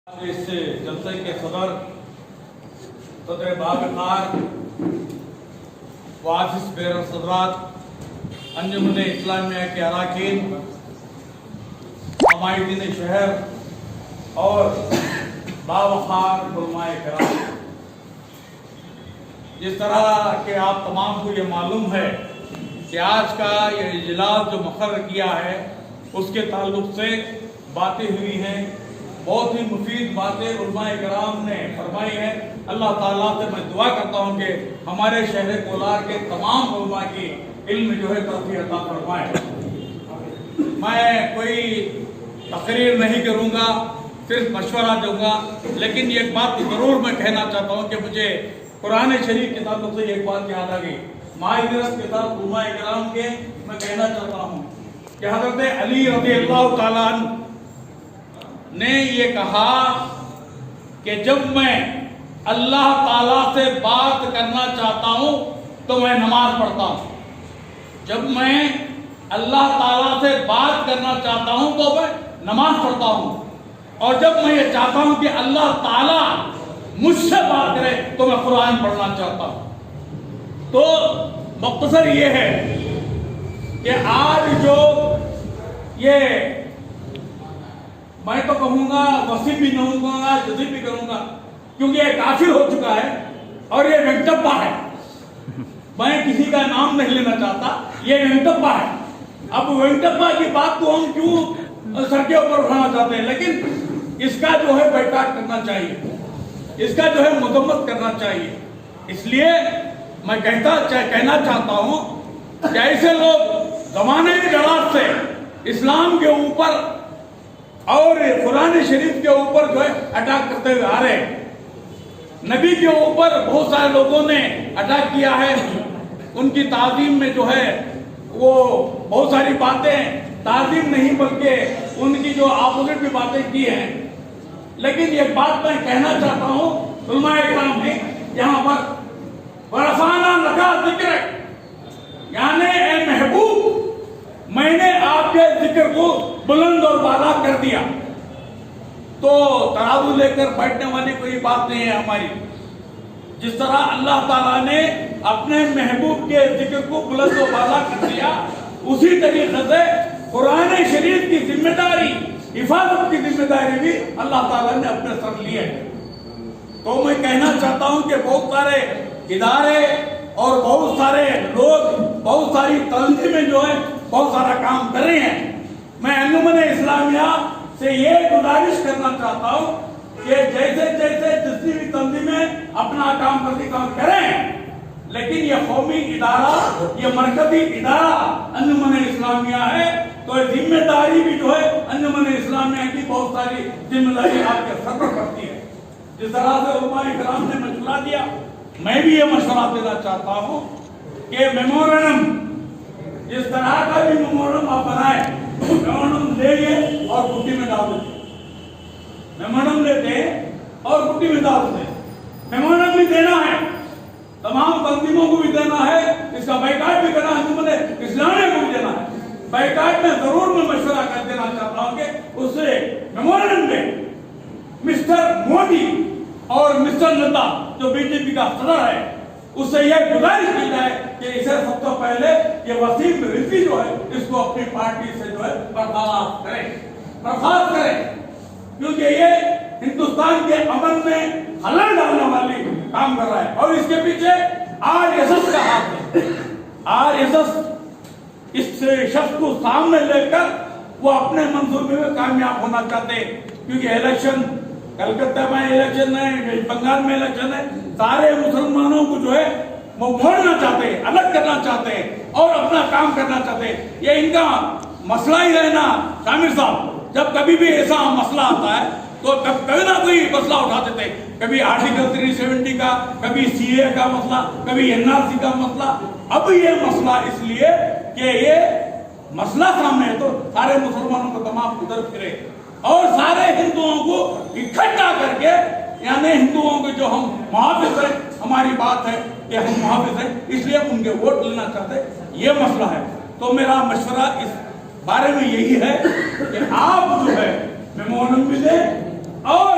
اس جلسے کے صدر باوقار وعزیز بیرر صدرات، انجمن اسلامیہ کے اراکین، عمائدین شہر اور باوقار علماء کرام، جس طرح کہ آپ تمام کو یہ معلوم ہے کہ آج کا یہ اجلاس جو مقرر کیا ہے اس کے تعلق سے باتیں ہوئی ہیں، بہت ہی مفید باتیں علماء کرام نے فرمائی ہیں۔ اللہ تعالیٰ سے میں دعا کرتا ہوں کہ ہمارے شہر کولار کے تمام علماء کی علم جو ہے ترقی عطا فرمائے۔ میں کوئی تقریر نہیں کروں گا، صرف مشورہ دوں گا، لیکن ایک بات ضرور میں کہنا چاہتا ہوں کہ مجھے قرآن شریف کے تعلق سے ایک بات یاد آ گئی۔ معذرت کے ساتھ علماء کرام کے میں کہنا چاہتا ہوں کہ حضرت علی رضی اللہ تعالیٰ عنہ نے یہ کہا کہ جب میں اللہ تعالیٰ سے بات کرنا چاہتا ہوں تو میں نماز پڑھتا ہوں، جب میں اللہ تعالیٰ سے بات کرنا چاہتا ہوں تو میں نماز پڑھتا ہوں، اور جب میں یہ چاہتا ہوں کہ اللہ تعالیٰ مجھ سے بات کرے تو میں قرآن پڑھنا چاہتا ہوں۔ تو مختصر یہ ہے کہ آج جو یہ میں تو کہوں گا وسیع بھی نہیں کہوں گا، جزی بھی کروں گا، کیونکہ یہ کافر ہو چکا ہے اور یہ وینکٹپا ہے۔ میں کسی کا نام نہیں لینا چاہتا، یہ وینکٹپا ہے۔ اب وینکٹپا کی بات کو ہم کیوں سر کے اوپر اٹھانا چاہتے ہیں، لیکن اس کا جو ہے بائیکاٹ کرنا چاہیے، اس کا جو ہے مذمت کرنا چاہیے۔ اس لیے میں کہنا چاہتا ہوں کہ ایسے لوگ زمانے کے جڑات سے اسلام کے اوپر اور قرآن شریف کے اوپر جو ہے اٹیک کرتے ہوئے آ رہے ہیں۔ نبی کے اوپر بہت سارے لوگوں نے اٹیک کیا ہے، ان کی تعظیم میں جو ہے وہ بہت ساری باتیں، تعظیم نہیں بلکہ ان کی جو اپوزٹ بھی باتیں کی ہیں۔ لیکن ایک بات میں کہنا چاہتا ہوں علماء کرام نے یہاں پر وَرَفَعْنَا لَكَ ذِكْرَكَ، یعنی اے محبوب میں نے آپ کے ذکر کو بلند اور بالا کر دیا۔ تو ترازو لے کر بیٹھنے والی کوئی بات نہیں ہے ہماری۔ جس طرح اللہ تعالیٰ نے اپنے محبوب کے ذکر کو بلند و بالا کر دیا، اسی طریقے سے قرآن شریف کی ذمہ داری، حفاظت کی ذمہ داری بھی اللہ تعالیٰ نے اپنے سر لی ہے۔ تو میں کہنا چاہتا ہوں کہ بہت سارے ادارے اور بہت سارے لوگ، بہت ساری تنظیمیں جو ہے بہت سارا کام کر رہے ہیں۔ میں انجمن اسلامیہ سے یہ گزارش کرنا چاہتا ہوں کہ جیسے جتنی بھی تنظیمیں اپنا کام کریں، لیکن یہ قومی ادارہ، یہ مرکزی ادارہ انجمن اسلامیہ ہے، تو یہ ذمہ داری بھی جو ہے انجمن اسلامیہ کی بہت ساری ذمہ داری آپ کے سر پر پڑتی ہے۔ جس طرح سے علماء کرام نے مشورہ دیا، میں بھی یہ مشورہ دینا چاہتا ہوں کہ میمورنڈم، جس طرح کا بھی میمورنڈم آپ بنائیں، میمورنڈم لے لیں اور بٹی میں ڈال دیں، میمورنڈم لیتے ہیں اور بٹی میں ڈال دیں۔ میمورنڈم بھی دینا ہے، تمام تنظیموں کو بھی دینا ہے، اس کا بائیکاٹ بھی کرنا ہے، انجمن اسلامیہ کو بھی دینا ہے۔ بائیکاٹ میں ضرور میں مشورہ کر دینا چاہتا ہوں کہ اس سے میمورنڈم میں مسٹر مودی اور مسٹر نڈا جو بی جے پی کا صدر ہے، اس سے یہ گزارش کی جائے کہ اسے سب سے پہلے یہ وسیم رضوی جو ہے اس کو اپنی پارٹی سے جو ہے برخاست کریں، کیونکہ یہ ہندوستان کے امن میں خلل ڈالنے والی کام کر رہا ہے، اور اس کے پیچھے RSS کا ہاتھ ہے۔ RSS اس شخص کو سامنے لے کر وہ اپنے منصوبے میں کامیاب ہونا چاہتے ہیں، کیونکہ الیکشن کلکتہ میں الیکشن ہے، بنگال میں الیکشن ہے، سارے مسلمانوں کو جو ہے وہ موڑنا چاہتے ہیں، الگ کرنا چاہتے ہیں اور اپنا کام کرنا چاہتے ہیں۔ یہ ان کا مسئلہ ہی رہنا شامر صاحب، جب کبھی بھی ایسا مسئلہ آتا ہے تو کبھی نہ کوئی مسئلہ اٹھاتے تھے، کبھی آرٹیکل 370 کا، کبھی CA کا مسئلہ، کبھی NRC کا مسئلہ۔ اب یہ مسئلہ اس لیے کہ یہ مسئلہ سامنے ہے تو سارے مسلمانوں کو تمام ادھر پھرے اور سارے ہندوؤں کو اکٹھا کر کے، یعنی ہندوؤں کے جو ہم محافظ ہیں، ہماری بات ہے کہ ہم محافظ ہیں، اس لیے ان کے ووٹ لینا چاہتے ہیں، یہ مسئلہ ہے۔ تو میرا مشورہ اس بارے میں یہی ہے کہ آپ جو ہے میمورنڈم بھی دیں اور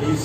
DC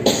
DC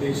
DC